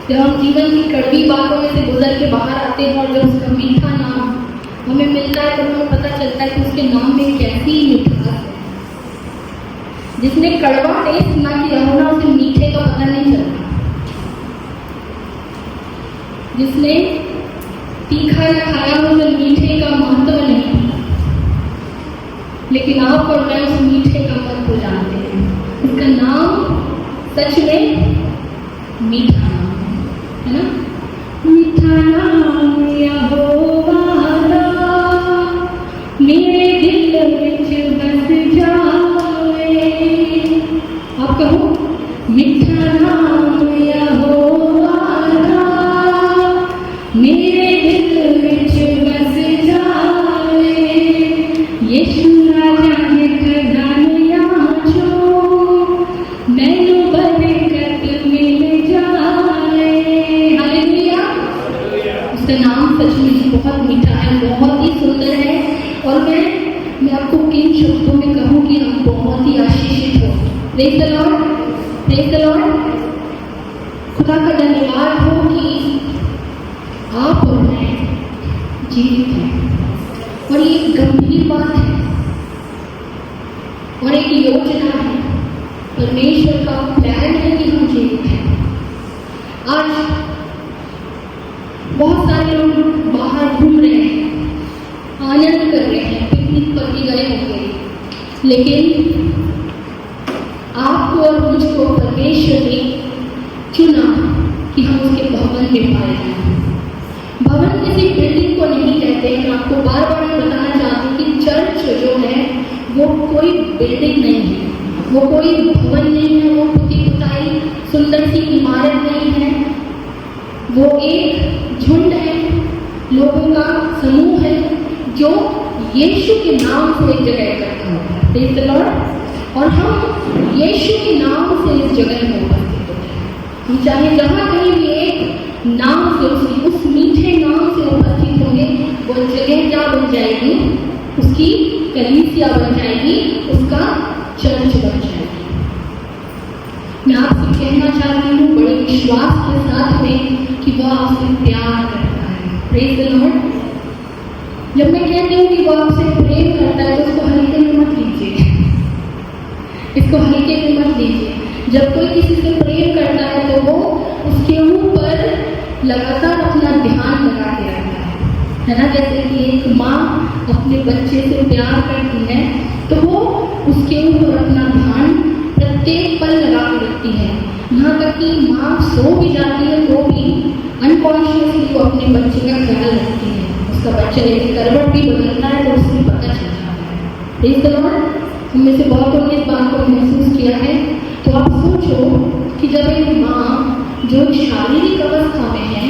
जब हम जीवन की कड़वी बातों में से गुजर के बाहर आते हैं और जब उसका मीठा नाम हमें मिलता है तो हमें पता चलता है कि उसके नाम में कैसी मिठास है। जिसने कड़वा टेस्ट ना किया हो ना उसे मीठे का पता नहीं चलता। जिसने तीखा न खाया हो उसे मीठे का महत्व नहीं। लेकिन आप और मैं उस मीठे का महत्व जानते हैं। उसका नाम सच में मीठा नाम है ना। मीठा नाम यहोवा दा मेरे दिल विच बस जाए। आप कहो मीठा नाम यहोवा दा मेरे दिल विच बस जाए। यीशु राजा ने खजानिया चो मैनू बरकत मिल जाए। हालेलुया। उसका नाम सच में बहुत मीठा है, बहुत ही सुंदर है। और मैं आपको किन शब्दों में कहूँ कि हम बहुत ही आशीषित हो। Praise the Lord, praise the Lord. खुदा का धन्यवाद हो कि आप और मैं जीवित हैं। और ये गंभीर बात है और एक योजना है। परमेश्वर का प्लान है कि हम जीवित हैं। आज बहुत सारे लोग बाहर घूम रहे हैं, आनंद कर रहे हैं, पिकनिक पर भी गए होंगे। लेकिन आपको और मुझको परमेश्वर ने चुना कि हम उसके भवन में पाए जाएं। भवन किसी बिल्डिंग को नहीं कहते हैं। मैं आपको बार बार बताना चाहती हूँ कि चर्च जो है वो कोई बिल्डिंग नहीं है, वो कोई भवन नहीं है, वो पुती पुताई सुंदर सी इमारत नहीं है। वो एक झुंड है, लोगों का समूह है जो यीशु के नाम से एक जगह इकट्ठा होता है। Praise the Lord. और हम यीशु के नाम से इस जगह में उपस्थित होते हैं। हम चाहे जहाँ कहीं भी एक नाम से उस मीठे नाम से उपस्थित होंगे, वो जगह क्या बन जाएगी? उसकी कलीसिया बन जाएगी, उसका चर्च बन जाएगी। मैं आपसे कहना चाहती हूँ बड़े विश्वास के साथ में कि वह आपसे प्यार करता है। Praise the Lord. जब मैं कहती हूँ कि वह आपसे प्रेम करता है तो उसको हल्के में मत लीजिए, इसको हल्के में मत लीजिए। जब कोई किसी से प्रेम करता है तो वो उसके ऊपर लगातार अपना ध्यान लगा के रखता है ना। जैसे कि एक माँ अपने बच्चे से प्यार करती है तो वो उसके ऊपर अपना ध्यान प्रत्येक पल लगा के रखती है। यहाँ तक कि माँ सो भी जाती है तो भी अनकॉन्शियसली वो अपने बच्चे का ख्याल रखती है। उसका बच्चा यदि करवट भी बदलता है तो उससे पता चल जाता है। Praise the Lord. हम में से बहुतों ने इस बात को महसूस किया है। तो आप सोचो कि जब एक माँ जो शारीरिक अवस्था में है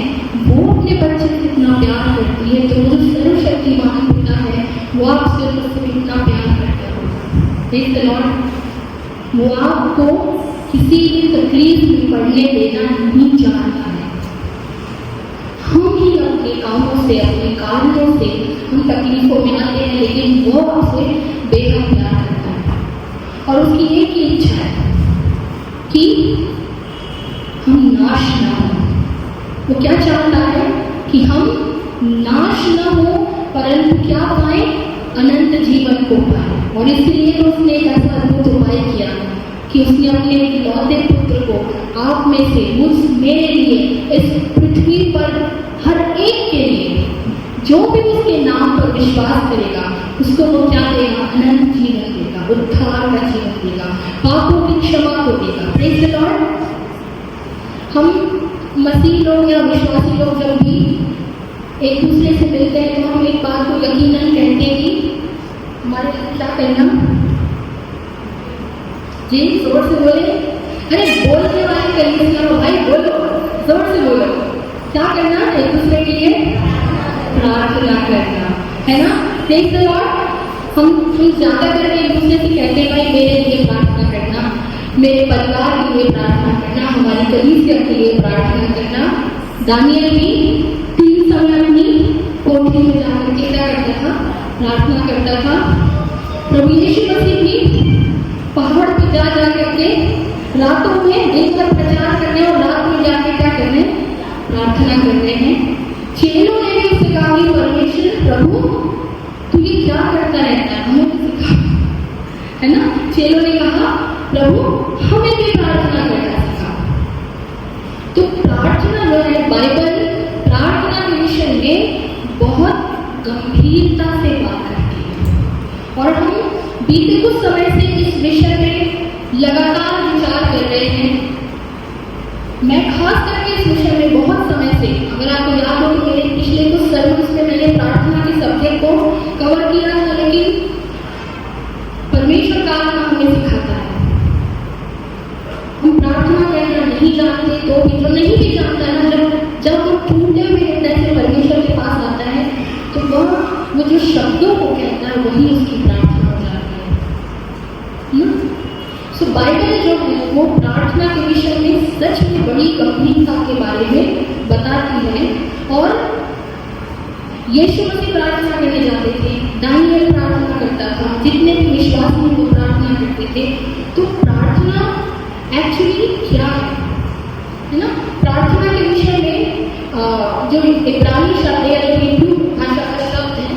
वो अपने बच्चे से कितना प्यार करती है, तो जो सर्वशक्तिमान पिता है वो आपसे कितना प्यार करता होगा। Praise the Lord. वो आपको किसी भी तकलीफ में पड़ने देना नहीं चाहता है। हम ही अपने कामों से, अपने कारणों से हम तकलीफों में आते हैं, लेकिन वो आपसे बेहद प्यार करता है। और उसकी एक ही इच्छा है कि हम नाश ना हो। वो क्या चाहता है कि हम नाश ना हो परंतु क्या पाए? अनंत जीवन को पाए। और इसलिए तो उसने एक ऐसा अद्भुत उपाय किया कि उसने अपने इकलौते पुत्र को आप में से, मुझ मेरे लिए, इस पृथ्वी पर हर एक के लिए जो भी उसके नाम पर विश्वास करेगा उसको वो क्या देगा? अनंत जीवन देगा, उद्धार का जीवन देगा, पापों की क्षमा को देगा। Praise the Lord. हम मसीह लोग या विश्वासी लोग जब भी एक दूसरे से मिलते हैं तो हम एक बात को यकीनन कहते हैं कि हमारे क्या करना जी, जोर से बोले। अरे बोलने वाले कलीसिया हो भाई, बोलो, जोर से बोलो। क्या करना? एक दूसरे के लिए प्रार्थना करना, है ना। Praise the Lord. हम ज्यादा करके एक दूसरे से कहते हैं भाई मेरे लिए प्रार्थना करना, मेरे परिवार के लिए प्रार्थना करना, हमारी कलीसिया के लिए प्रार्थना करना। दानियल भी 3 समय अपनी कोठरी में जाकर के क्या करता था? प्रार्थना करता था। प्रभु यीशु मसीह भी पहाड़ पर जा करके रातों में दिन भर प्रचार करने और रात में जाके क्या करने? प्रार्थना कर रहे हैं। चेलों ने भी उससे कहा कि परमेश्वर प्रभु तू ये क्या करता रहता है, हमें तो सिखा, है ना। चेलों ने कहा प्रभु हमें भी प्रार्थना करना सिखा। तो प्रार्थना जो है, बाइबल प्रार्थना के विषय में बहुत गंभीरता से बात करती है और हम बीते कुछ समय से इस विषय में लगातार विचार कर रहे हैं। मैं खास करके इस विषय में बहुत समय से, अगर आपको याद हो तो मेरे पिछले कुछ सर्विस में मैंने प्रार्थना के सब्जेक्ट को कवर किया था, लेकिन परमेश्वर प्रार्थना हमें सिखाता है। हम प्रार्थना करना नहीं जानते तो भी, जो नहीं भी जानता है ना, जब वो टूटे हुए हृदय से परमेश्वर के पास आता है तो वो जो शब्दों को कहता है वही उसकी प्रार्थना हो जाती है। सो बाइबल जो है वो प्रार्थना के विषय में सच में बड़ी गंभीरता के बारे में बताती है। और यीशु मसीह प्रार्थना करने जाते थे, दानियल प्रार्थना करता था, जितने भी विश्वासी वो प्रार्थना करते थे। तो प्रार्थना एक्चुअली क्या है ना। प्रार्थना के विषय में जो इब्रानी शब्द या जो हिब्रू भाषा का शब्द है,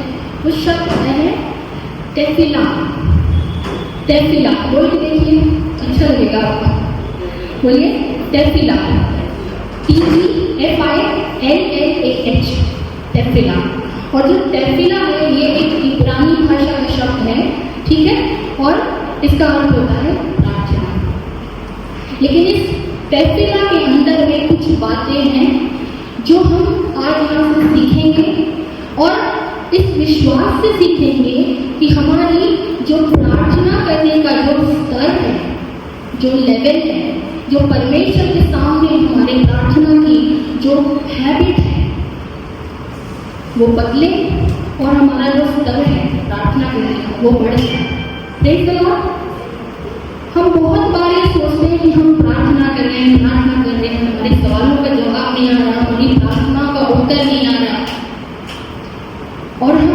वो शब्द है तेफिला। तेफिला बोल के देखिए, अच्छा लगेगा आपको। बोलिए तेफिला, TEFILLAH, तेफिला। और जो तेफिला है ये एक इब्रानी भाषा का शब्द है, ठीक है, और इसका अर्थ होता है प्रार्थना। लेकिन इस तेफिला के अंदर में कुछ बातें हैं जो हम आज यहाँ से सीखेंगे और इस विश्वास से सीखेंगे कि हमारी जो प्रार्थना करने का जो स्तर है, जो लेवल है, जो परमेश्वर के सामने हमारे प्रार्थना की जो हैबिट है वो बदले और हमारा जो स्तर है प्रार्थना करने का वो बढ़े। Praise the Lord. हम बहुत बार ये सोचते हैं कि हम प्रार्थना कर रहे हैं, हमारे सवालों का जवाब नहीं आ रहा, हमारी प्रार्थना का उत्तर नहीं आ रहा, और हम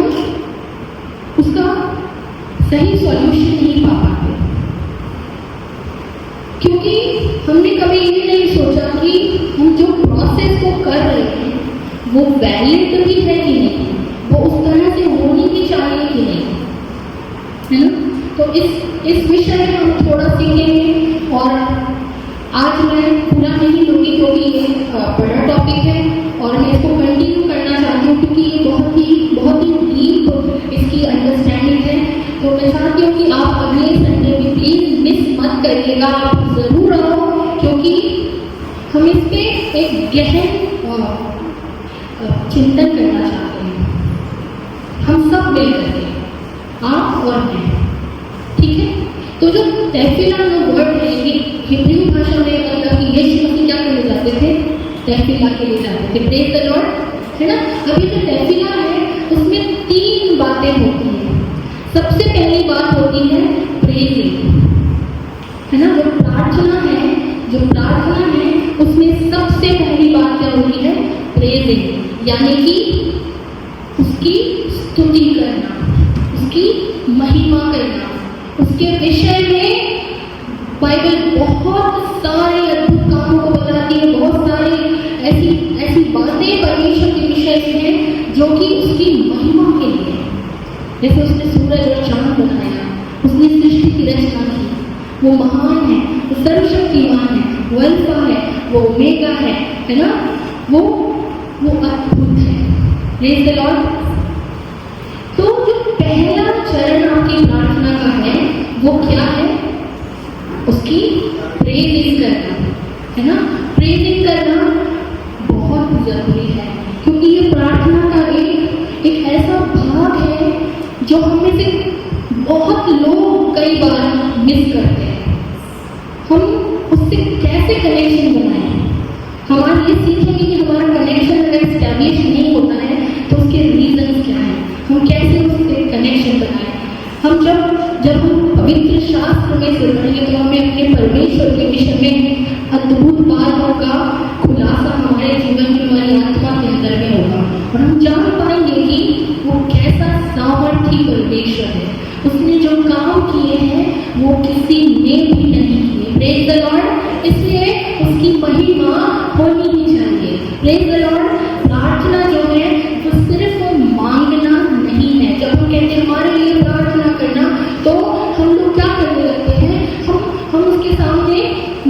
उसका सही सॉल्यूशन नहीं पा पाते, क्योंकि हमने कभी ये नहीं सोचा कि हम जो प्रोसेस को कर रहे हैं वो वैलिड भी है कि नहीं, वो उस तरह से होनी भी चाहिए कि नहीं, है ना। तो इस विषय में हम थोड़ा सीखेंगे और आज मैं पूरा नहीं लूँगी क्योंकि ये बड़ा टॉपिक है और मैं इसको कंटिन्यू करना चाहती हूँ क्योंकि ये बहुत ही डीप इसकी अंडरस्टैंडिंग है। तो मैं चाहती हूँ कि आप अगले संडे में प्लीज़ मिस मत करिएगा, आप ज़रूर आओ, क्योंकि हम इस पर एक गहन चिंतन करना चाहते हैं, हम सब मिलकर के, आप और मैं, ठीक है। तो जो तेफिला जो वर्ड है ये हिब्रू भाषा में मतलब कि यीशु मसीह क्या करने जाते थे, तेफिला के लिए जाते थे। प्रेज़ द लॉर्ड, है ना। अभी जो तेफिला है उसमें 3 बातें होती हैं। सबसे पहली बात होती है प्रेजिंग, है ना। जो प्रार्थना है उसमें सबसे पहली बात क्या होती है, प्रेजिंग, यानी कि उसकी स्तुति करना, उसकी महिमा करना। उसके विषय में बाइबल बहुत सारे अद्भुत कामों को बताती है, बहुत सारी ऐसी बातें परमेश्वर के विषय से हैं जो कि उसकी महिमा के लिए। जैसे उसने सूरज और चांद बनाया, उसने सृष्टि की रचना की, वो महान है, वो सर्वशक्तिमान है, वो अल्फा है, वो ओमेगा है ना, वो अद्भुत है। Praise the Lord. तो जो पहला चरण आपकी प्रार्थना का है वो क्या है, उसकी प्रेजिंग करना, है ना। प्रेजिंग करना बहुत जरूरी है क्योंकि ये प्रार्थना का एक ऐसा भाग है जो हमें से बहुत लोग कई बार मिस करते हैं। हम उससे कैसे कनेक्शन बनाएं, हमारे ये सीखेंगे कि हमारा कनेक्शन अगर एस्टैब्लिश नहीं होता है तो उसके रीजन क्या है, हम कैसे उससे कनेक्शन बनाएं। हम जब हम पवित्र शास्त्र में सुनेंगे तो हमें अपने परमेश्वर के विषय में अद्भुत बातों का खुलासा हमारे जीवन में, हमारी आत्मा के अंदर में होगा और हम जान पाएंगे कि वो कैसा सामर्थी परमेश्वर है। उसने जो काम किए हैं वो किसी ने भी नहीं किए। Praise the Lord. इसलिए उसकी महिमा होनी ही चाहिए। प्रेज़ कहते हैं हमारे लिए प्रार्थना करना, तो हम लोग क्या करने लगते हैं, हम उसके सामने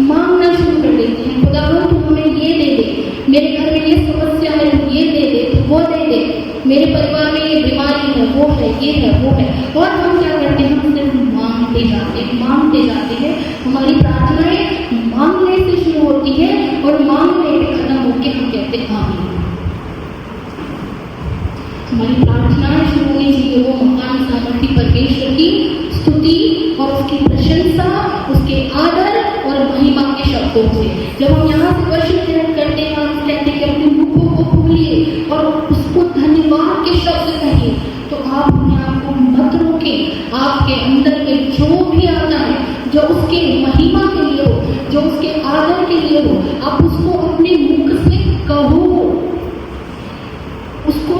मांगना शुरू कर देते हैं, खुदावन तू हमें ये दे दे, मेरे घर में ये समस्या है ये दे दे, तो वो दे दे, मेरे परिवार में ये बीमारी है, वो है, ये है, वो है। और हम क्या करते हैं, हम सिर्फ मांगते जाते हैं। हमारी प्रार्थनाएं मांगने से शुरू होती है और मांगने पे खत्म होकर हम कहते हैं आमीन। हमारी प्रार्थनाएं शुरू होनी चाहिए वो महान सामर्थी परमेश्वर की स्तुति और उसकी प्रशंसा, उसके आदर और महिमा के शब्दों से। जब हम यहाँ से वर्शिप करते हैं, हम कहते हैं कि अपने मुखों को खोलिए और उसको धन्यवाद के शब्द कहिए, तो आप अपने आप को मत रोकें। आपके अंदर में जो भी आता है, जो उसके महिमा के लिए हो, जो उसके आदर के लिए हो, आप उसको अपने मुख से कहो, उसको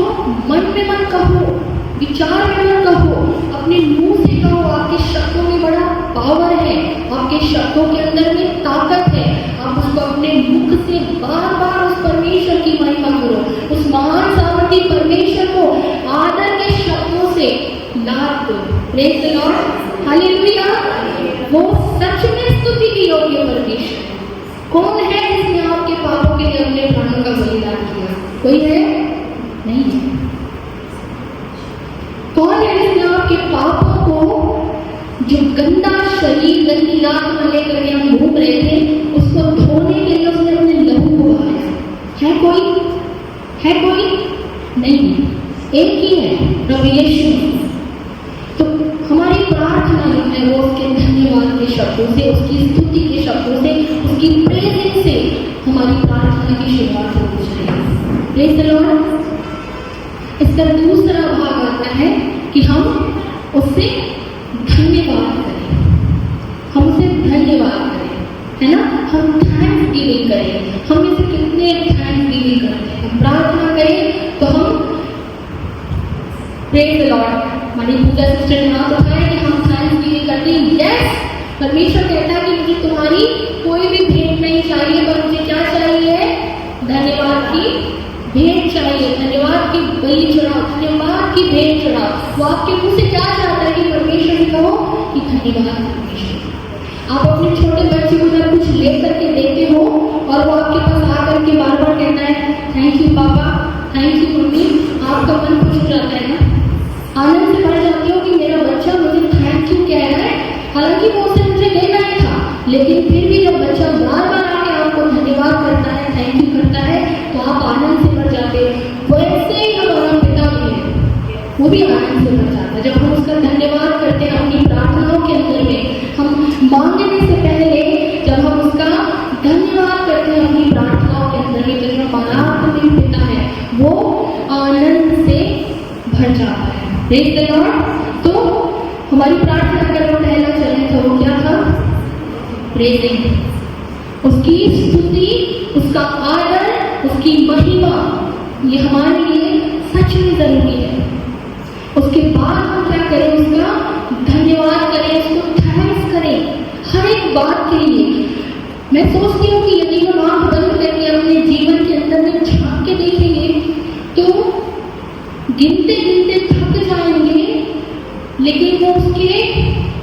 मन में मत कहो, विचार में मत कहो, अपने मुंह से कहो। आपके शब्दों में बड़ा पावर है, आपके शब्दों के अंदर में ताकत है। आप उसको अपने मुख से बार बार उस परमेश्वर की महिमा करो, उस महान सामर्थी परमेश्वर को आदर के शब्दों से लाद दो। Praise the Lord, hallelujah. वो सच में स्तुति के योग्य परमेश्वर। कौन है जिसने आपके पापों के लिए अपने प्राणों का बलिदान किया? कोई है? नहीं है। कौन है जिसने आपके पापों को, जो गंदा शरीर गंदी आत्मा लेकर के हम घूम रहे थे, उसको धोने के लिए उसने अपने लहू को बहाया? है कोई? है कोई? नहीं। एक ही है, प्रभु यीशु। तो हमारी प्रार्थना जो है वो उसके धन्यवाद के शब्दों से, उसकी स्तुति के शब्दों से, उसकी प्रेज़ेंस से हमारी प्रार्थना की शुरुआत होनी चाहिए। Praise the Lord. इसका दूसरा भाग आता है कि हम उससे धन्यवाद करें, हम उसे धन्यवाद करें, है ना। हम थैंक्स गिविंग करें। हम इसे कितने थैंक्स गिविंग करते हैं, हम प्रार्थना करें तो हम प्रेज़ द लॉर्ड। हमारी पूजा सिस्टर ने हाथ उठाया कि हम थैंक्स गिविंग करते हैं। यस, परमेश्वर कहता है कि मुझे तुम्हारी कोई भी भेंट नहीं चाहिए, पर मुझे क्या चाहिए? धन्यवाद की भेंट चाहिए, धन्यवाद की बलि चढ़ाओ, धन्यवाद की भेंट चढ़ाओ। वो आपके मुंह से क्या चाहता है कि परमेश्वर से कहो कि धन्यवाद परमेश्वर। आप अपने छोटे बच्चे को जब कुछ ले करके देते हो और वो आपके पास आकर के बार बार कहता है थैंक यू पापा, थैंक यू मम्मी, आपका मन खुश हो जाता है ना, आनंद से भर जाते हो कि मेरा बच्चा मुझे थैंक यू कह रहा है। हालांकि वो उसे मुझे लेना ही था, लेकिन फिर भी जब बच्चा बार बार आके आपको धन्यवाद करता है, थैंक यू करता है, तो आप आनंद से भर जाते हो। वैसे ही हमारा पिता भी है, वो भी आनंद से भर जाता है जब हम उसका धन्यवाद करते हैं। अपनी प्रार्थनाओं के अंदर में हम मांगने से पहले जब हम उसका धन्यवाद करते हैं अपनी प्रार्थनाओं के अंदर में, तो जो हमारा आत्मिक पिता है वो आनंद से भर जाता है। Praise the Lord. तो हमारी प्रार्थना का जो पहला चरण था वो क्या था? प्रेज़िंग, उसकी स्तुति, उसका आदर, उसकी महिमा, ये हमारे लिए सच में जरूरी है। उसके बाद हम क्या करें? उसका धन्यवाद करें, उसको थैंक्स करें हर एक बात के लिए। मैं सोचती हूँ कि यदि हम आँख बंद करके अपने जीवन के अंदर में झांक के देखेंगे तो गिनते गिनते थक जाएंगे, लेकिन वो उसके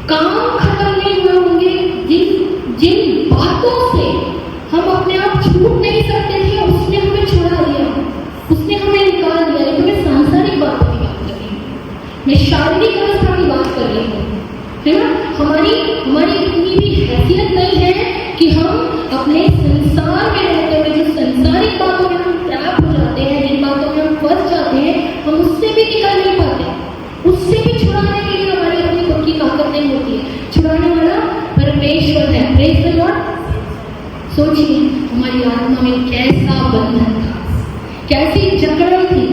काम खत्म नहीं हुए होंगे। जिन बातों से हम अपने आप छूट नहीं सकते थे, उसने हमें छुड़ा दिया, उसने हमें निकाल दिया। लेकिन मैं सांसारिक बातों की बात कर रही हूँ, मैं शारीरिक अवस्था की बात कर रही हूँ, है ना। हमारी इतनी भी हैसियत नहीं है कि हम अपने संसार में रहते हुए जो संसारिक बातों में हम ट्रैप हो जाते हैं, जिन बातों में हम फंस जाते हैं, हम उससे भी निकल नहीं पाते। उससे भी छुड़ाने के लिए हमारी अपनी खुद की ताकत नहीं होती है। छुड़ाने वाला परमेश्वर है। Praise the Lord. सोचिए हमारी आत्मा में कैसा बंधन था, कैसी जकड़न थी।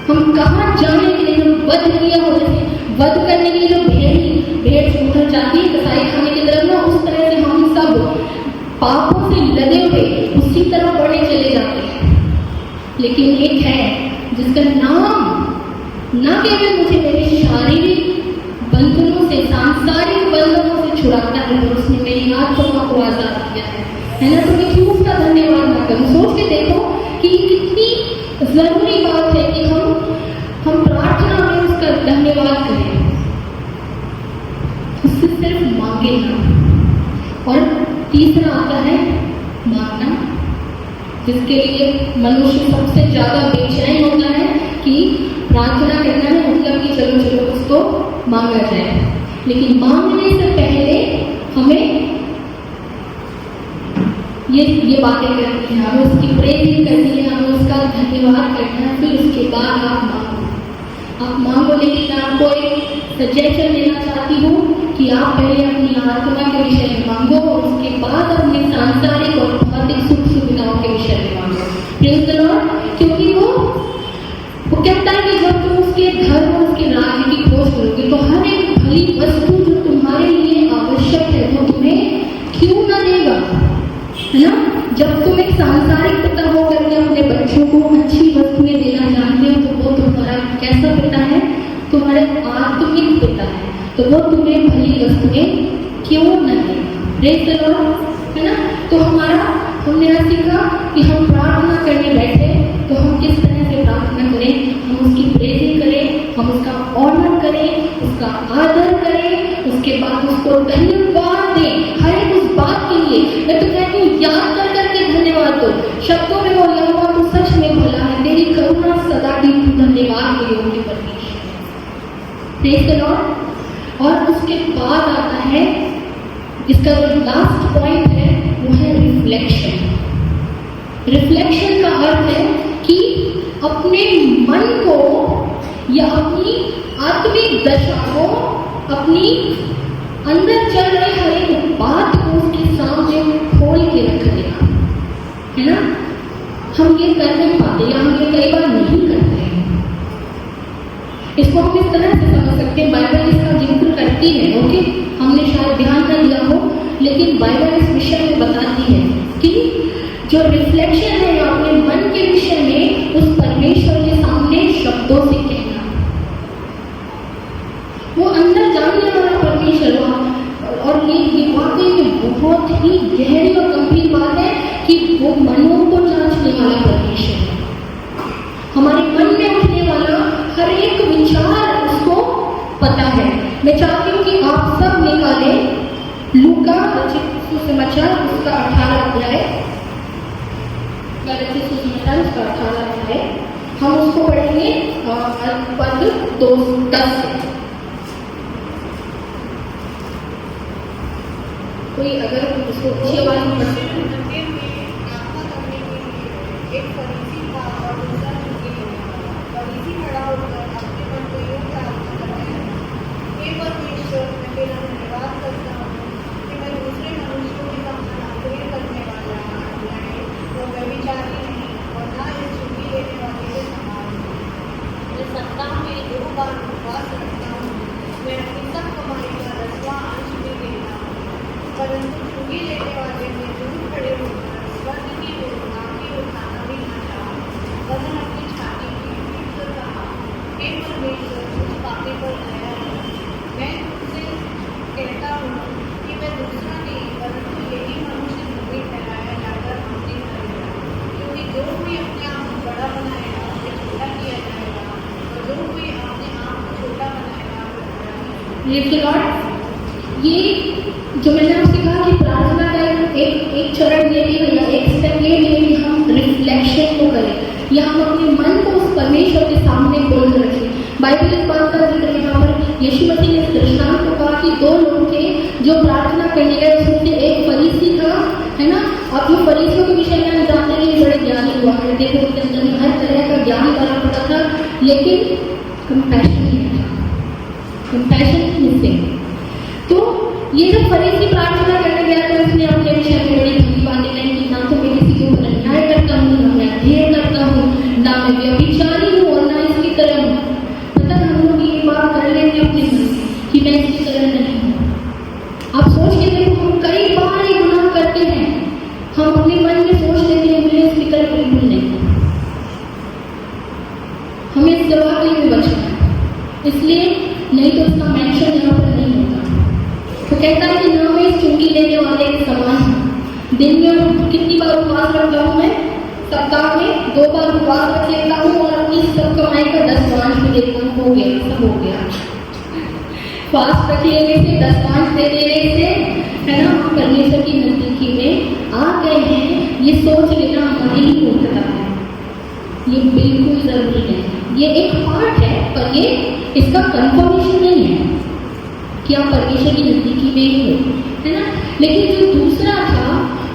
हम कहाँ जाने के लिए, जो वध किया हो, जैसे वध करने के लिए जो भेड़ उधर जाती है कसाई खाने की तरफ ना, उस तरह से हम सब पापों से लदे हुए उसी तरह बढ़ने चले जाते हैं। लेकिन एक है जिसका नाम न केवल मुझे मेरे शारीरिक बंधनों से, सांसारिक बंधनों से छुड़ाता है, और उसने मेरी आत्मा को आजाद किया है ना। तो मैं क्यों उसका धन्यवाद ना करूं? सोच के देखो कि कितनी जरूरी बात है कि हम प्रार्थना में उसका धन्यवाद मांगे ना। और तीसरा आता है मांगना, जिसके लिए मनुष्य सबसे ज्यादा बेचैन होता है कि प्रार्थना करना है, मतलब कि चलो चलो उसको मांगा जाए। लेकिन मांगने से पहले हमें ये बातें करनी है, हमें उसकी प्रेज़ करनी है, हमें उसका धन्यवाद करना है, फिर उसके बाद आप मांगो। लेकिन मैं आपको एक सजेशन देना चाहती हूँ कि आप पहले अपनी आत्मा के विषय में मांगो और उसके बाद अपने सांसारिक और भौतिक सुख सुविधाओं के विषय में मांगो। Praise the Lord. क्योंकि वो कहता है कि जब तुम उसके धर्म और उसके राज्य की खोज करोगे तो हर एक भली वस्तु जो तुम्हारे लिए आवश्यक है वो तुम्हें क्यों ना देगा, है ना। जब तुम एक सांसारिक पिता हो करके अपने बच्चों को अच्छी वस्तुएं देना जानते हो तो वो तुम्हारा कैसा पिता है, तुम्हारे आत्मिक पिता है, तो वो तुम्हें भली वस्तुएं क्यों न देगा। प्रेज़ द लॉर्ड, है ना। तो हमने यह सीखा कि हम प्रार्थना करने बैठे तो हम किस तरह से प्रार्थना करें, हम उसकी प्रेज़ करें, हम उसका ऑनर करें, उसका आदर करें, उसके बाद उसको धन्यवाद दें हर एक उस बात के लिए। मैं तो कहती हूँ याद कर करके धन्यवाद दो, शब्दों में बोल हुआ तो सच में भला है, तेरी करुणा सदा की धन्यवाद के योग्य परमेश्वर। Praise the Lord. और उसके बाद आता है इसका जो लास्ट पॉइंट है वो है रिफ्लेक्शन। रिफ्लेक्शन का अर्थ है कि अपने मन को या अपनी आत्मिक दशा को, अपनी अंदर चल रही हर एक बात को उसके सामने खोल के रख देना, है ना। हम ये कर नहीं पाते या हम ये कई बार नहीं करते हैं। इसको हम इस तरह से समझ सकते हैं, बाइबल इसका जिक्र करती है, ओके, हमने शायद ध्यान न दिया हो, लेकिन बाइबल इस विषय में बताती है कि जो रिफ्लेक्शन है अपने मन के विषय में उस परमेश्वर के सामने शब्दों से कहना, वो अंदर जानने वाला परमेश्वर। और ये वाकई में बहुत ही गहरी और गंभीर बात है कि वो मनों को जांचने वाला परमेश्वर है। हमारे मन में उठने वाला हर एक विचार उसको पता है। मैं चाहती हूँ कि आप सब निकालें लूका रचित सुसमाचार उसका 18 अध्याय, रचित सुसमाचार उसका 18 अध्याय, हम उसको पढ़ेंगे पद 2-10। कोई अगर उसको अच्छी आवाज में पढ़ सकते एक फरीसी था और दूसरा झुकी लेने वाला। फरीसी खड़ा होकर अपने मन को यूं प्रार्थना करने लगा, हे परमेश्वर, मैं तेरा धन्यवाद करता हूँ कि मैं दूसरे मनुष्यों के सामने नौकरी करने वाला नहीं, वो व्यभिचारी नहीं और ना इस झुकी लेने वाले के समान हूँ। मैं सप्ताह में 2 बार उपवास रखता हूँ, मैं अपनी सब कमाई का 10वां अंश भी देता हूँ। परंतु झुकी लेने वाले में दूर खड़े होकर स्वर्ग की योजना की उठाना भी न चाहा, वरन अपनी छाती की पीट कर कहा, हे परमेश्वर, मुझ पापी पर दया कर। मैं तुमसे कहता हूँ कि मैं दूसरा नहीं परंतु यही मनुष्य झुकी ठहराया जाकर हानि करेगा, क्योंकि जो कोई अपने आप को बड़ा बनाएगा उसे छोटा किया जाएगा, और जो कोई अपने आप को छोटा बनाएगा वो बड़ा किया जाएगा। ये जो मैंने आपसे कहा कि प्रार्थना का एक चरण ये भी है या एक स्टेप ये भी है कि हम रिफ्लेक्शन को करें या हम अपने मन को उस परमेश्वर के सामने खोल कर रखें। बाइबल इस बात का जिक्र यहाँ पर यीशु मसीह ने इस दृष्टांत को कहा कि 2 लोग थे जो प्रार्थना करने गए, उसमें से एक फरीसी था, है ना। अब जो फरीसियों के विषय में हम जानते हैं ये बड़े ज्ञानी हुआ करते थे, उनके अंदर में हर तरह का ज्ञान भरा पड़ा था, लेकिन कंपैशन नहीं था, कंपैशन मिसिंग। तो ये जब फरीसी प्रार्थना करने गया तो उसने अपने विषय में बड़ी भली बातें कही कि ना तो मैं किसी के ऊपर अन्याय करता हूँ, ना मैं अध्ययन करता हूँ, ना मैं व्यभिचारी हूँ और ना इसकी तरह हूँ। मतलब हम लोग ये बात कर लेंगे अपने मन में कि मैं इसकी तरह नहीं हूँ। आप सोच के देखो, हम कई बार ये गुनाह करते हैं, हम अपने मन में सोच लेते हैं मैं इसकी तरह बिल्कुल नहीं हूँ। हमें इस जवाब में बचना है, इसलिए नहीं तो इसका मेंशन यहाँ पर नहीं होता। तो कहता है कि ना मैं इस चुंगी लेने वाले के समान हूँ। दिन में कितनी बार उपवास रखता हूँ मैं, सप्ताह में 2 बार उपवास रख लेता हूँ और अपनी सब कमाई का 10वां भी देता हूँ। हो गया, सब हो गया। फास्ट रख लेने से, 10-5 दे देने से, है ना, हम परमेश्वर की नजदीकी में आ गए हैं, ये सोच लेना हमारी ही मूर्खता है। ये बिल्कुल जरूरी है, ये एक पार्ट है, पर ये इसका कंफर्मेशन नहीं है कि आप परमेश्वर की नजदीकी में ही हो, है ना। लेकिन जो दूसरा था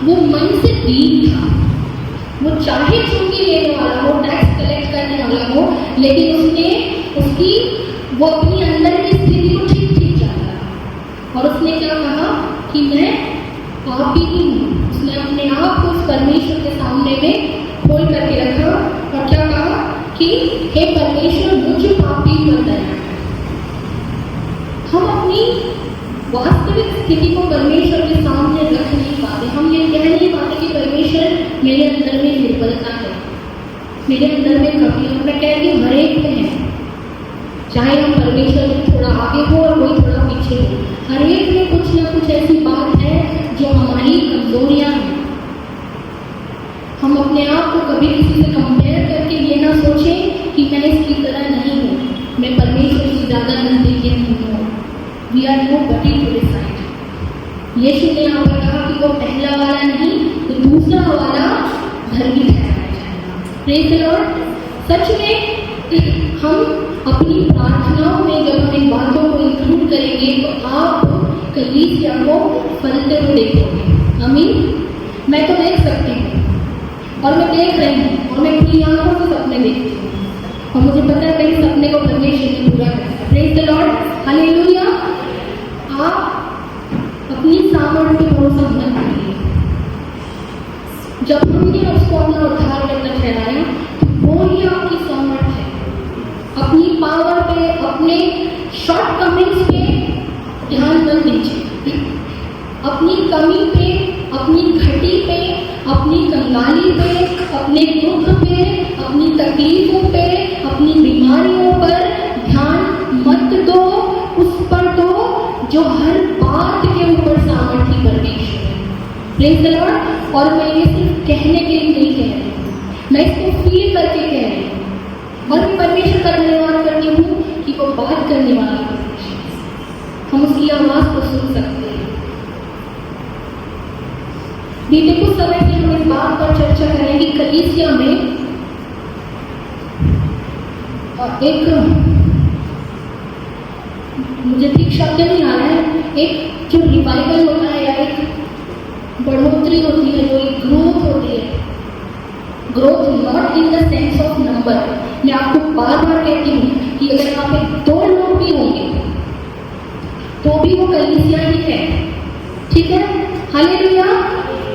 वो मन से दीन था, वो चाहे चुंगी लेने वाला हो, टैक्स कलेक्ट करने वाला हो, लेकिन उसने उसकी वो अपनी अंदर की स्थिति को ठीक जाना, और उसने क्या कहा कि मैं पापी ही हूँ। उसने अपने आप को उस परमेश्वर के सामने में खोल करके रखा और क्या कहा कि हे परमेश्वर, मुझे पापी कर दया। हम अपनी वास्तविक स्थिति को परमेश्वर के सामने रख नहीं पाते। हम ये कह नहीं पाते कि परमेश्वर मेरे अंदर में निर्बलता है, मेरे अंदर में कमी है। मैं कहती हूँ हर एक में है, चाहे हम परमेश्वर में थोड़ा आगे हो और कोई थोड़ा पीछे हो, हर एक में कुछ ना कुछ ऐसी बात है जो हमारी कमजोरियां हैं। हम अपने आप को कभी किसी से कंपेयर करके ये ना सोचें कि मैं इसकी तरह नहीं हूँ, मैं परमेश्वर से ज़्यादा नजदीकी नहीं हूँ। वी आर नो बटी टू डिसाइड। यीशु ने यहाँ पर कहा कि वो पहला वाला नहीं तो दूसरा वाला धर्मी ठहराया जाएगा। Praise the Lord. सच में हम अपनी प्रार्थनाओं में जब हम इन बातों को इंक्लूड करेंगे तो आप कलीसिया को फलते हुए देखोगे। आमीन। मैं तो देख सकती हूँ और मैं देख रही हूँ और मैं खुली आंखों से सपने देखती हूँ और मुझे पता है मेरे सपने को परमेश्वर ने पूरा किया। Praise the Lord. हालेलुया। आप अपनी सामर्थ्य पे भरोसा मत करिए। जब हमने उसको अपना उद्धार करना ठहराया तो वो ही आपकी सामर्थ्य है। अपनी पावर पे, अपने शॉर्ट कमिंग्स पे ध्यान मत दीजिए। अपनी कमी पे, अपनी घटी पे, अपनी कंगाली पे, अपने दुख पे, अपनी तकलीफों पे, अपनी बीमारियों पर ध्यान मत दो। उस पर दो जो हर बात के ऊपर सामर्थ्य परमेश्वर है। Praise the Lord. और मैं ये सिर्फ कहने के लिए नहीं कह रही हूँ, मैं इसको फील करके कह रही हूँ और मैं परमेश्वर का धन्यवाद करती हूँ कि वो बात करने वाला परमेश्वर है। हम उसकी आवाज़ को सुन सकते हैं। बीते कुछ समय से हम इस बात पर चर्चा करें कि कलीसिया में एक, मुझे ठीक शब्द नहीं आ रहा है, एक जो रिवाइवल होता है या एक बढ़ोतरी होती है, जो एक ग्रोथ होती है, growth not in the sense of number. मैं आपको बार बार कहती हूँ कि अगर यहाँ पे 2 लोग भी होंगे तो भी वो कलीसिया ही है, ठीक है। हालेलुया।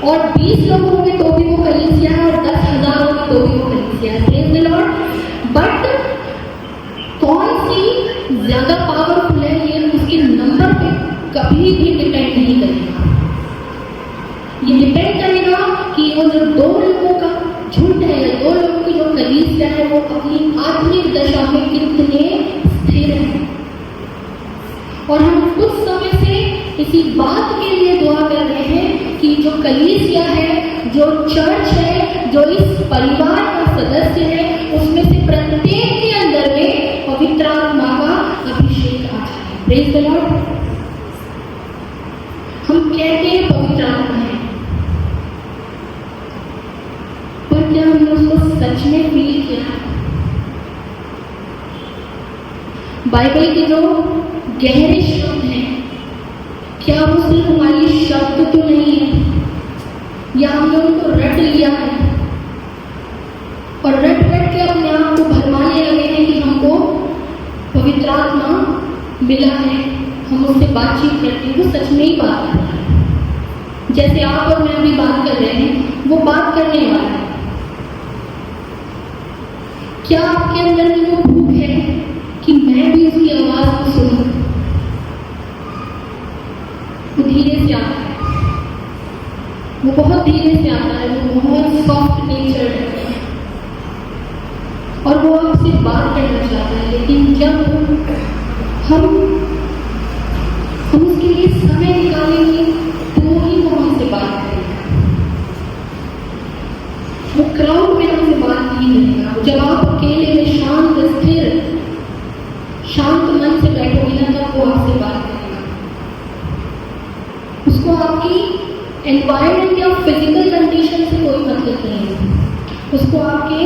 और 20 लोग होंगे तो भी वो कलीसिया है और 10,000 होंगे तो भी वो कलीसिया है। Praise the Lord. बट कौन सी ज्यादा पावरफुल है ये उसके नंबर पे कभी भी डिपेंड नहीं करेगा। ये डिपेंड करेगा कि वो जो 2 लोगों का झुंड है या 2 लोगों की जो कलीसिया है वो अपनी आत्मिक दशा में कितने स्थिर है। और हम कुछ समय से इसी बात के लिए दुआ कर रहे हैं कि जो कलीसिया है, जो चर्च है, जो इस परिवार का सदस्य है, उसमें से प्रत्येक के अंदर में पवित्र आत्मा का अभिषेक आ जाए। Praise the Lord. हम कहते हैं पवित्र आत्मा है, पर क्या हमने उसको सच में फील किया है? बाइबल के जो गहरे शब्द हैं, क्या वो सिर्फ हमारी शब्द तो नहीं है, या हमने उनको रट लिया है और रट के अपने आप को भरमाने लगे हैं कि हमको पवित्र आत्मा मिला है, हम उससे बातचीत करते हैं, वो सच में ही बात कर रहा है। जैसे आप और मैं अभी बात कर रहे हैं, वो बात करने वाला है। क्या आपके अंदर में वो भूख है कि मैं भी उसकी आवाज को सुनूं? वो धीरे से आता है, वो बहुत धीरे से आता है, वो बहुत सॉफ्ट नेचर है और वो आपसे बात करना चाहता है। लेकिन जब हम उसके लिए समय निकालेंगे तो ही वो हमसे बात करेगा। वो क्राउड में हमसे बात नहीं करेगा। जब आप अकेले में शांत स्थिर शांत मन से बैठोगे ना, तब वो आपसे बात एनवायरमेंट या फिजिकल कंडीशन से कोई मतलब नहीं है, उसको आपके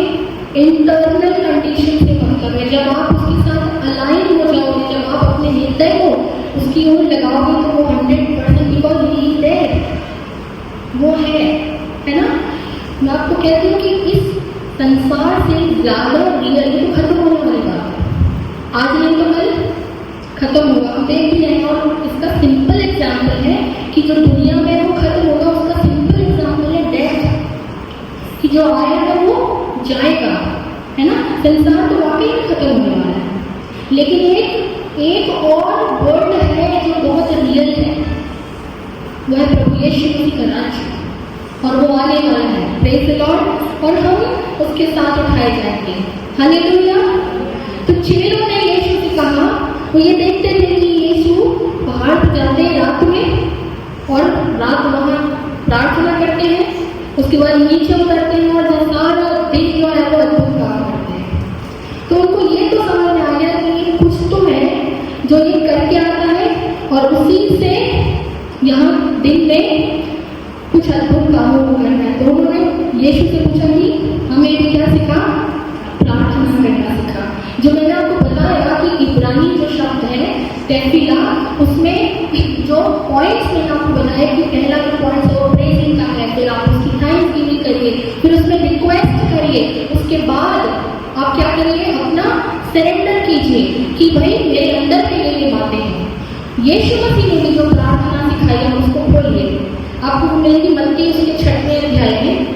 इंटरनल कंडीशन से मतलब है। जब आप उसके साथ अलाइन हो जाओगे, जब आप अपने हृदय को उसकी ओर लगाओगे तो वो 100% बिकॉज ही इज देयर, वो है ना। मैं आपको कहती हूँ कि इस संसार से ज़्यादा रियल तो खत्म होने वाली बात है, आज नहीं तो कल खत्म होगा, हम देख भी रहे हैं। और इसका सिंपल एग्जाम्पल है कि जो दुनिया में वो खत्म होगा, उसका सिंपल एग्जाम्पल है डेथ, कि जो आएगा वो जाएगा, है ना। संसार तो वाकई में खत्म होने वाला है, लेकिन एक और वर्ल्ड है जो बहुत रियल है, वह है प्रभु यीशु मसीह का राज्य, और वो आने वाला है, प्रेज़ द लॉर्ड, और हम उसके साथ उठाए जाएंगे, हालेलुया। तो चेलों ने यीशु से कहा, वो ये देखते थे कि यीशु पहाड़ पर जाते हैं रात में, और रात वहाँ प्रार्थना करते हैं, उसके बाद नीचे उतरते हैं और वो सारा दिन जो है वो अद्भुत काम करते हैं। तो उनको ये तो समझ में आ गया कि ये कुछ तो है जो ये करके आता है, और उसी से यहाँ दिन में कुछ अद्भुत कामों को करना है। तो उन्होंने यीशु से पूछा कि हमें भी क्या सिखा, प्रार्थना करना सिखा। जो मैंने आपको बताया कि इब्रानी जो शब्द है तेफिला, उसमें जो पॉइंट्स मैंने आपको बताया कि पहला जो पॉइंट है वो प्रेजिंग का है, फिर आप उसकी थैंक्स गिविंग करिए, फिर उसमें रिक्वेस्ट करिए, उसके बाद आप क्या करिए, अपना सरेंडर कीजिए कि भाई मेरे अंदर में ये बातें हैं। यीशु मसीह ने भी जो प्रार्थना सिखाई है उसको खोलिए, आपको मिलेगी मत्ती उसके 6वें अध्याय में।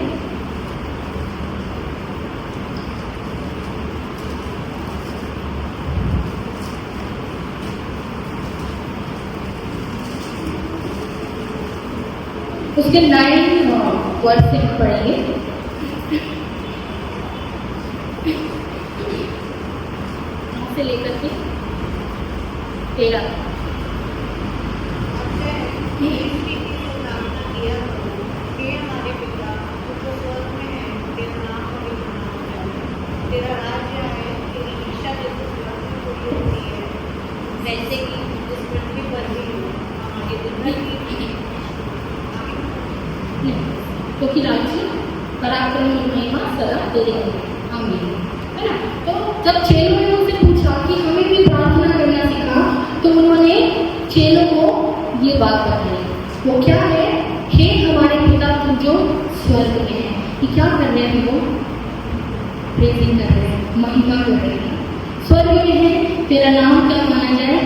उसके 9 वर्ष से पढ़ेंगे। से लेकर के 13। हमारे पिता जो स्वर्ग में है, तेरा नाम पवित्र माना जाए, तेरा राज्य है, तेरी इच्छा जैसे स्वर्ग में पूरी होती है वैसे ही इस पृथ्वी पर भी हो। हमारे दिन क्योंकि राज्य पराक्रम और महिमा सदा तेरे हैं, आमीन, है ना। तो जब चेलों ने उनसे पूछा कि हमें भी प्रार्थना करना सिखा, तो उन्होंने चेलों को ये बात बताई। वो क्या है, हे हमारे पिता तू जो स्वर्ग में है। ये क्या कर रहे हैं, वो प्रेजिंग कर रहे हैं, महिमा कर रहे हैं। स्वर्ग में है, तेरा नाम क्या माना जाए,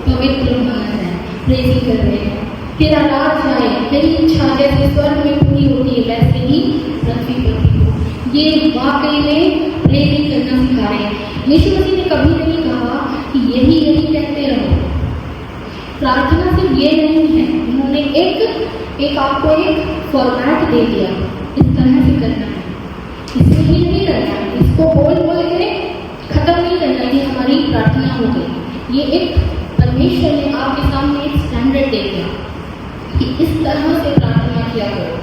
पवित्र माना जाए, प्रेजिंग कर रहे हैं। तेरा राज आए, तेरी इच्छा जैसे स्वर्ग में पूरी होती है वैसे ही पृथ्वी पर भी हो। ये वाकई में प्रेरित करना सिखा रहे हैं। यीशु मसीह ने कभी नहीं कहा कि यही कहते रहो। प्रार्थना सिर्फ ये नहीं है, उन्होंने एक आपको एक फॉर्मेट दे दिया, इस तरह से करना है, इससे ही नहीं करना है, इसको बोल के खत्म नहीं करना कि हमारी प्रार्थना हो गई। ये एक परमेश्वर ने आपके सामने एक स्टैंडर्ड दे दिया कि इस तरह से प्रार्थना किया करो।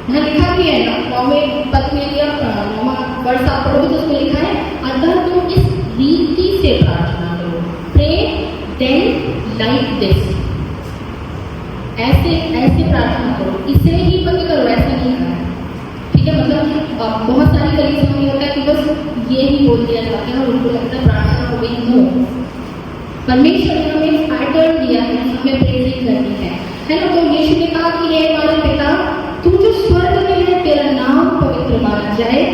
यहाँ लिखा भी है ना, 9वें पद में लिया 9वां वर्ष आप पढ़ोगे तो उसमें लिखा है, अतः तुम इस रीति से प्रार्थना करो, प्रे देन लाइक दिस। ऐसे प्रार्थना करो, इसे ही बंद करो, ऐसा नहीं करना, ठीक है। मतलब बहुत सारी कलीसियाओं में होता है कि बस ये ही बोल दिया जाता है और उनको लगता है प्रार्थना हो गई। नो, परमेश्वर ने हमें एक पैटर्न दिया है, हमें प्रेजिंग करनी है ना। तो यीशु ने कहा कि हे हमारे पिता तू जो स्वर्ग में है, तेरा नाम पवित्र माना जाए,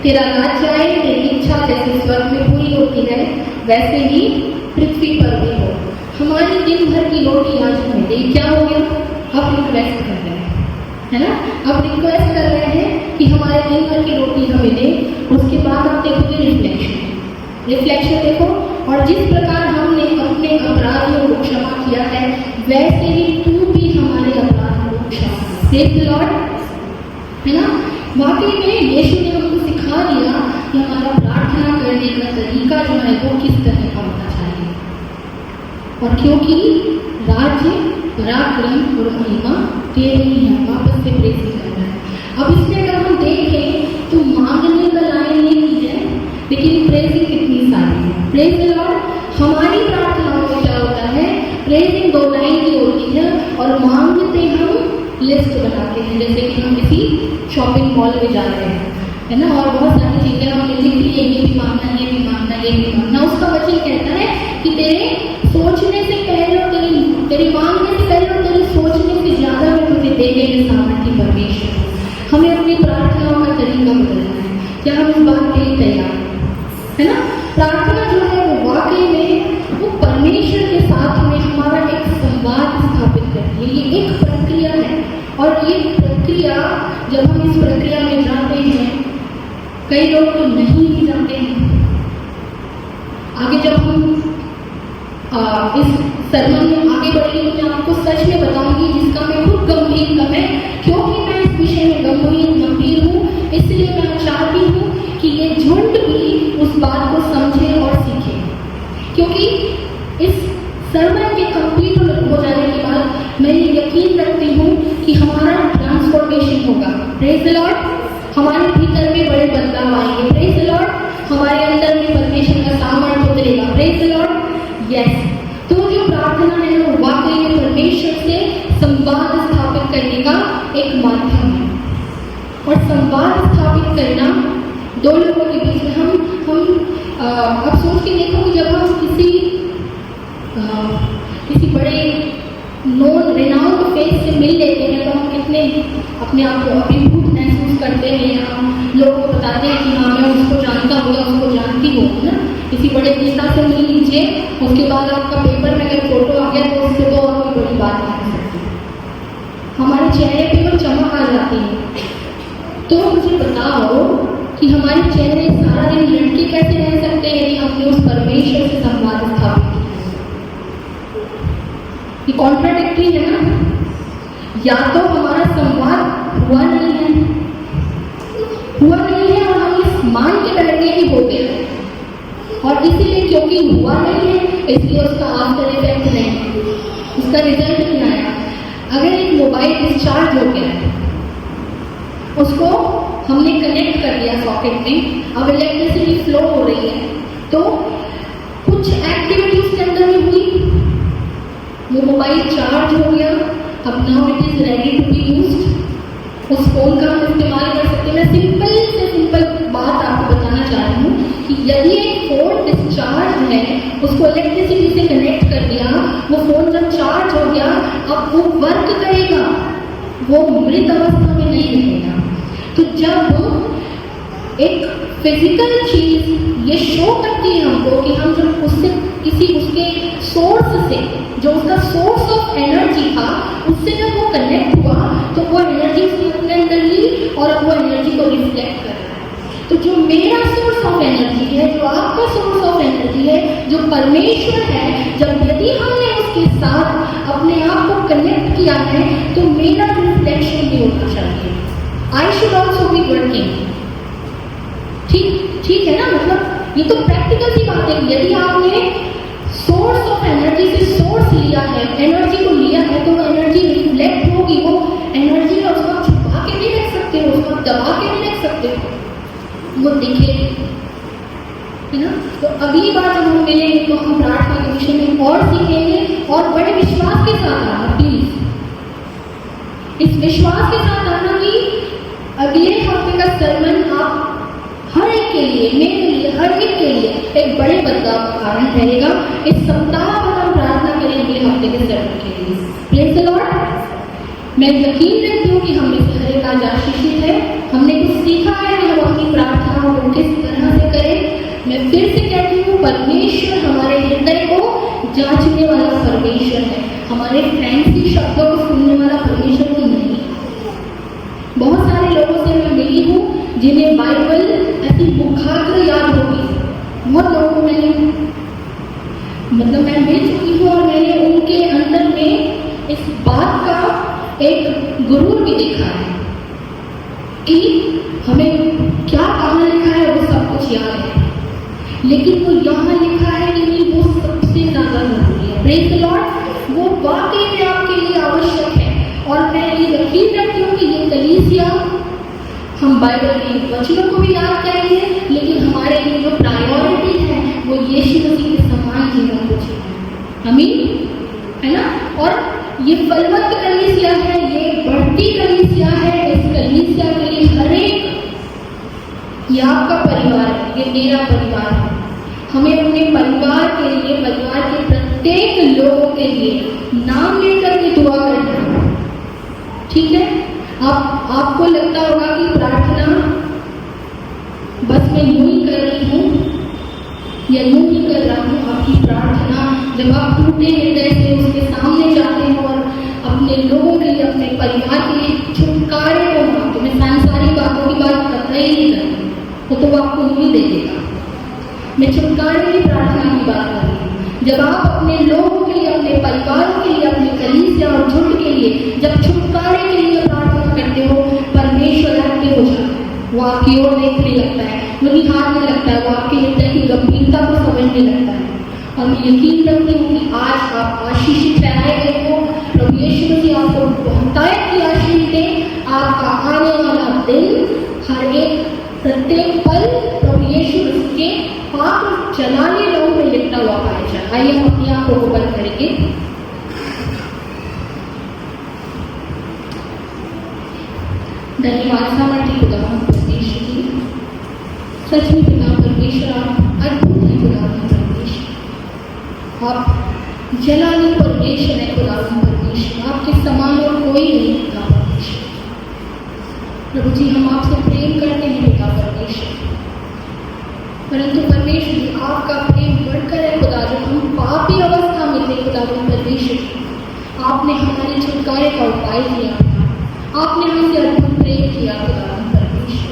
तेरा राज्य आए, तेरी इच्छा जैसे स्वर्ग में पूरी होती है वैसे ही पृथ्वी पर भी हो। हमारी दिन भर की रोटी आज हमें दे। क्या हो गया, अब रिक्वेस्ट कर रहे हैं, है ना। अब रिक्वेस्ट कर रहे हैं कि हमारे दिन भर की रोटी हमें दे। उसके बाद आप देखोगे रिफ्लेक्शन देखो, और जिस प्रकार हमने अपने अपराधियों को क्षमा किया है वैसे ही तू भी हमारे अपराधों को क्षमा कर। प्रेज़ द लॉर्ड, है ना। वाकई में यीशु ने हमको सिखा दिया कि हमारा प्रार्थना करने का तरीका जो है वो किस तरह का होना चाहिए। और क्योंकि राज्य पराक्रम और महिमा तेरे ही है, वापस से प्रेज़ करना है। अब इसमें अगर हम देखें तो मांगने का लाइन नहीं की है, लेकिन प्रेजिंग कितनी सारी है। Praise the Lord. हमारी प्रार्थनाओं में क्या होता है, प्रेजिंग 2 लाइन की होती है और मांगते हम लिस्ट बनाते हैं, जैसे कि हम किसी शॉपिंग मॉल में जा रहे हैं, है ना, और बहुत सारी चीज़ें हमने लिख ली है, ये भी मांगना, ये भी मांगना, ये भी मांगना। उसका वचन कहता है कि तेरे सोचने से पहले और तेरी मांगने से पहले और तेरे सोचने से ज़्यादा मैं तुझे देने के सामर्थ्य परमेश्वर। हमें अपनी प्रार्थनाओं का तरीका बदलना है। क्या हम इस बात के लिए तैयार है ना? प्रार्थना जो है वो वाकई में वो परमेश्वर के साथ में हमारा एक संवाद स्थापित करती है। ये एक प्रक्रिया है, और ये प्रक्रिया जब हम इस प्रक्रिया में जाते हैं, कई लोग तो नहीं भी जाते हैं। आगे जब हम इस सरमन में आगे बढ़ेंगे तो मैं आपको सच में बताऊंगी, जिसका मैं खुद गंभीर है, क्योंकि मैं इस विषय में गंभीर हूँ, इसलिए मैं चाहती हूँ कि ये झुंड भी उस बात को समझे और सीखे। क्योंकि इस सरमन के कंप्लीट हो जाने के बाद मैं ये यकीन रखती हूँ कि हमारा ट्रांसफॉर्मेशन होगा। Praise the Lord. हमारे भीतर में बड़े बदलाव आएंगे। Praise the Lord. हमारे अंदर में परमेश्वर का सामर्थ्य उतरेगा। Praise the Lord. यस। तो जो प्रार्थना है वो वाकई में परमेश्वर से संवाद स्थापित करने का एक माध्यम है। और संवाद स्थापित करना दो लोगों के बीच में, हम अब सोच के देखो कि जब हम किसी बड़े नोन रेनाउंड फेस से मिल लेते हैं तो हम कितने अपने आप को अभिभूत महसूस करते हैं। हम लोगों को बताते हैं कि हाँ मैं उसको जानता हूँ या उसको जानती हूँ, है ना। किसी बड़े नेता से मिल लीजिए, उसके बाद आपका पेपर में अगर फोटो आ गया तो उससे तो और कोई बड़ी बात नहीं हो सकती। हमारे चेहरे पे वो चमक आ जाती है। तो मुझे बताओ कि हमारे चेहरे सारा दिन लटके कैसे रह सकते हैं यदि हमने उस परमेश्वर से संवाद स्थापित किया। ये कॉन्ट्राडिक्टरी है ना। या तो हमारा संवाद हुआ नहीं है और हम इस मान के बैठे ही हो गए, और इसीलिए क्योंकि हुआ नहीं है इसलिए उसका आफ्टर इफेक्ट नहीं, उसका रिजल्ट नहीं आया। अगर एक मोबाइल डिस्चार्ज हो गया है, उसको हमने कनेक्ट कर दिया सॉकेट में, अब इलेक्ट्रिसिटी फ्लो हो रही है, तो कुछ एक्टिविटी उसके अंदर में हुई, वो मोबाइल चार्ज हो गया, अब now it is ready to be used. उस फोन का हम इस्तेमाल कर सकते हैं। मैं सिंपल से सिंपल बात आपको बताना चाह रही हूँ कि यदि एक फोन डिस्चार्ज है, उसको इलेक्ट्रिसिटी से कनेक्ट कर दिया, वो फोन जब चार्ज हो गया, अब वो वर्क करेगा, वो मृत अवस्था में नहीं रहेगा। तो जब एक फिजिकल चीज ये शो करती है हमको कि हम जब उससे किसी उसके सोर्स से, जो उसका सोर्स ऑफ एनर्जी था, उससे जब वो कनेक्ट हुआ तो वो एनर्जी उसने अपने अंदर ली और वो एनर्जी को रिफ्लेक्ट कर रहा है। तो जो मेरा सोर्स ऑफ एनर्जी है, जो आपका सोर्स ऑफ एनर्जी है, जो परमेश्वर है, जब यदि हमने उसके साथ अपने आप को कनेक्ट किया है तो मेरा रिफ्लेक्शन भी होना चाहिए। I should also be working. ठीक है ना। मतलब ये तो प्रैक्टिकल सी बात है। यदि आपने सोर्स ऑफ एनर्जी से सोर्स लिया है, एनर्जी को लिया है, तो वो एनर्जी रिफ्लेक्ट होगी। वो एनर्जी है उसको आप छुपा के नहीं रख सकते हो, उसको आप दबा के नहीं रख सकते हो, वो दिखेगी, है ना। तो अगली बार जब हम मिलेंगे तो हम प्रार्थना के विषय में और सीखेंगे, और बड़े विश्वास के साथ आना प्लीज। इस विश्वास के साथ आना कि अगले हफ्ते का सरमन आप हर एक के लिए, मेरे लिए, हर एक के लिए एक बड़े बदलाव का कारण रहेगा। इस सप्ताह पर हम प्रार्थना करें अगले हफ्ते के सरमन के लिए। Praise the Lord. मैं यकीन रखती हूँ कि हम में से हर एक आज आशीषित है। हमने कुछ सीखा है कि हम अपनी प्रार्थनाओं को किस तरह से करें। मैं फिर से कहती हूँ, परमेश्वर हमारे हृदय को जांचने वाला परमेश्वर है, हमारे फैंसी शब्दों को सुनने वाला परमेश्वर तो नहीं। बहुत सारे लोगों से मैं मिली हूँ जिन्हें बाइबल ऐसी मुखाग्र याद होगी। बहुत लोगों को मैंने मैं मिल चुकी हूँ और मैंने उनके अंदर में इस बात का एक गुरूर भी देखा है कि हमें क्या कहाँ लिखा है वो सब कुछ याद है, लेकिन वो यहाँ लिखा है कि नहीं, वो सबसे ज़्यादा जरूरी है। Praise the Lord. वो वाकई में आपके लिए आवश्यक है। और मैं ये यकीन रखती हूँ कि ये कलीसिया, हम बाइबल के वचनों को भी याद करेंगे, लेकिन हमारे लिए जो प्रायोरिटी है वो यीशु मसीह के समान जीवन को जीना। आमीन, है ना। और ये फलवंत कलीसिया है, ये बढ़ती ये आपका परिवार है, ये मेरा परिवार है। हमें अपने परिवार के लिए, परिवार के प्रत्येक लोगों के लिए नाम लेकर के दुआ करना है, ठीक है। आपको लगता होगा कि प्रार्थना बस मैं यूं ही कर रही हूँ या यूं ही कर रहा हूँ। आपकी प्रार्थना जब आप टूटे हृदय से उसके सामने जाते हो और अपने लोगों के लिए, अपने परिवार के लिए छुटकारे को मांगते, मैं सांसारिक बातों की बात करता ही नहीं करती, वो तो आपको नहीं दे देगा। मैं छुटकारे की प्रार्थना की बात कर रही हूँ। जब आप अपने लोगों के लिए, अपने परिवारों के लिए, अपने कलीसिया और झुंड के लिए जब छुटकारे के लिए प्रार्थना करते हो, परमेश्वर एक्टिव हो जाता है। वो आपकी ओर देखने लगता है, वो निहारने लगता है, वो आपके हृदय की गंभीरता को समझने लगता है। और मैं यकीन रखती हूँ कि आज आप आशीषित ठहराए गए हो। प्रभु यीशु मसीह आपको बहुतायत की आशीष दे। आपका आने वाला दिन, हर एक प्रत्येक पल प्रभु यीशु मसीह के पाक जलाने लोगों में लिपटा हुआ पाया जाए। आइए हम अपनी आंखों को बंद करेंगे। धन्यवाद सामर्थ्य खुदा परमेश्वर जी, सच में पिता परमेश्वर आप अद्भुत है। खुदा परमेश्वर आप जलाने परमेश्वर है। खुदा परमेश्वर आपके समान और कोई नहीं। खुदा परमेश्वर प्रभु जी, हम आपसे प्रेम करते हैं पिता परमेश्वर, परंतु परमेश्वर जी आपका प्रेम बढ़कर है। खुदा जब हम पापी अवस्था में थे खुदा परमेश्वर, आपने हमारे छुटकारे का उपाय किया। आपने हमसे अद्भुत प्रेम किया खुदा परमेश्वर।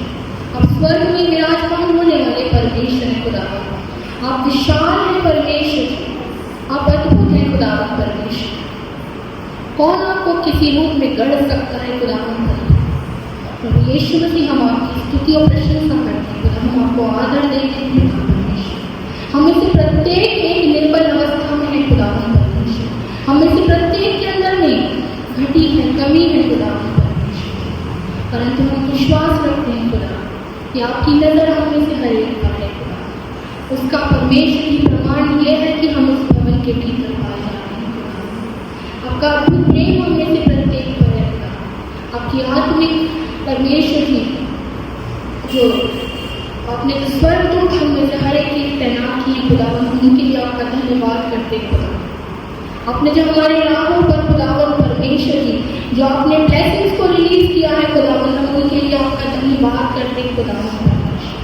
अब स्वर्ग में विराजमान होने वाले परमेश्वर है खुदा, आप विशाल है परमेश्वर, आप अद्भुत है खुदा परमेश्वर। कौन आपको किसी रूप में गढ़ सकता है खुदा परमेश्वर। प्रभु यीशु मसीह हम आपकी स्तुति और प्रशंसा करते हैं खुदा, हम आपको आदर देते हैं खुदा परमेश्वर। हमें से प्रत्येक एक निर्बल अवस्था में है खुदा परमेश्वर, हमें से प्रत्येक के अंदर में घटी है, कमी है खुदा परमेश्वर, परंतु हम विश्वास रखते हैं खुदा कि आपकी नजर हम में से हर एक पर है खुदा। उसका परमेश्वर की प्रमाण यह है कि हम उस भवन के भीतर पाए जा रहे हैं खुदा। आपका अद्भुत प्रेम हम में से प्रत्येक पर है खुदा। आपकी आत्मिक परमेश्वर जी जो अपने स्वर्गदूत हम में से हर एक चीज तैनात किए खुदा, उनके लिए आपका धन्यवाद करते हैं खुदा। आपने जो हमारे राहों पर खुदावन परमेश्वर जी जो आपने ब्लेसिंग्स को रिलीज किया है खुदावन, हम उनके लिए आपका धन्यवाद करते हैं खुदावन परमेश्वर।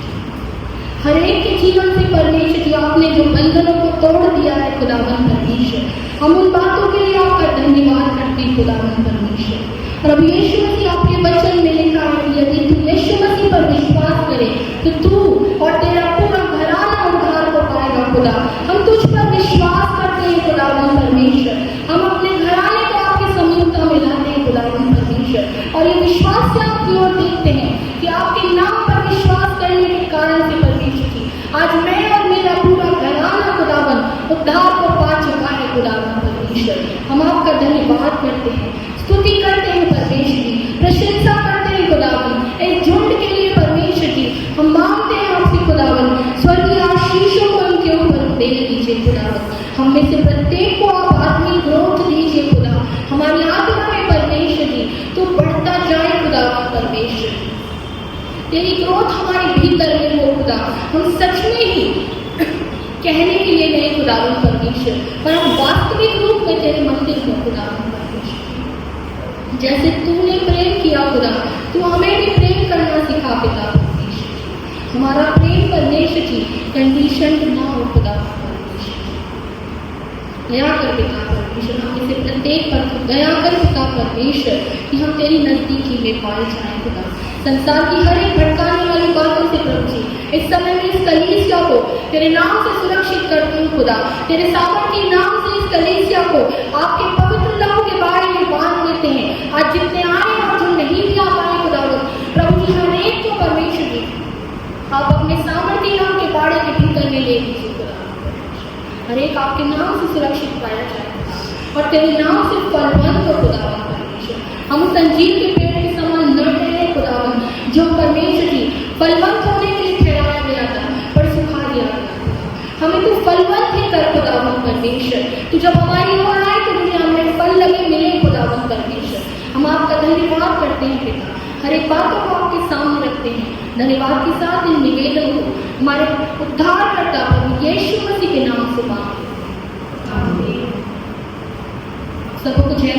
हर एक के जीवन से परमेश्वर जी आपने जो बंधनों को तोड़ दिया है खुदावन परमेश्वर, हम उन बातों के लिए आपका धन्यवाद करते हैं खुदावन परमेश्वर। और अब यीशु मसीह आपके वचन में लिखा है कि यदि तू यीशु मसीह पर विश्वास करे तो तू और तेरा पूरा घराना उद्धार को पाएगा खुदा। हम तुझ पर विश्वास करते हैं खुदावन परमेश्वर, हम अपने घराने को आपकी समीपता में लाते हैं खुदावन परमेश्वर, और ये विश्वास से आपकी ओर देखते हैं कि आपके नाम पर विश्वास करने के कारण से परमेश्वर जी आज मैं और मेरा पूरा घराना खुदावन उद्धार को पा चुका है खुदावन परमेश्वर। हम आपका धन्यवाद करते हैं, स्तुति करते हैं परमेश्वर जी, प्रशंसा करते हैं खुदावन इस झुंड के लिए परमेश्वर जी। हम मांगते हैं आपसे खुदावन स्वर्गीय आशीषों को उनके ऊपर दे दीजिए खुदावन। हम में से प्रत्येक को आप आत्मिक ग्रोथ दीजिए खुदा, हमारी आत्मा में परमेश्वर जी तो बढ़ता जाए खुदावन परमेश्वर। तेरी ग्रोथ हमारे भीतर में हो खुदा, हम सच में ही कहने के लिए नहीं खुदावन परमेश्वर, पर हम वास्तविक रूप में तेरे मंदिर में खुदावन परमेश्वर। जैसे तूने प्रेम किया खुदा, तू हमें भी प्रेम करना सिखा पिता परमेश्वर। हमारा प्रेम परमेश्वर जी कंडीशन ना हो खुदा परमेश्वर। दया कर पिता परमेश्वर, हम इसे प्रत्येक पर दया कर पिता परमेश्वर कि हम तेरी नजदीकी में पाए जाए खुदा। संसार की हर एक भटकाने वाली बातों से प्रभु जी इस समय में इस कलीसिया को तेरे नाम से सुरक्षित करती हूँ खुदा। तेरे सामर्थ्य के नाम से इस कलीसिया को आपके पवित्र लहू के बारे में बांध देते हैं। आज जितने आए और जो नहीं भी आ पाए खुदा प्रभु जी हर एक को परमेश्वर जी आप अपने सामर्थ्य नाम के बाड़े के भीतर में ले लीजिए खुदा। हर एक आपके नाम से सुरक्षित पाया जाए और तेरे नाम से फलवंत हो खुदा परमेश्वर। हम उस अंजीर के पेड़ के समान न ठहरे खुदावन जो परमेश्वर जी फलवंत होने के लिए ठहराया गया था पर सुखा दिया गया। हमें तो फलवंत ही कर खुदावन परमेश्वर। तू जब हमारी ओर आए तो मुझे हमें फल लगे मिले खुदावन परमेश्वर। हम आपका धन्यवाद करते हैं पिता, हर एक बातों को आपके सामने रखते हैं। धन्यवाद के साथ इन निवेदन को हमारे उद्धारकर्ता प्रभु यीशु मसीह के नाम से मांगते हैं। सबको जय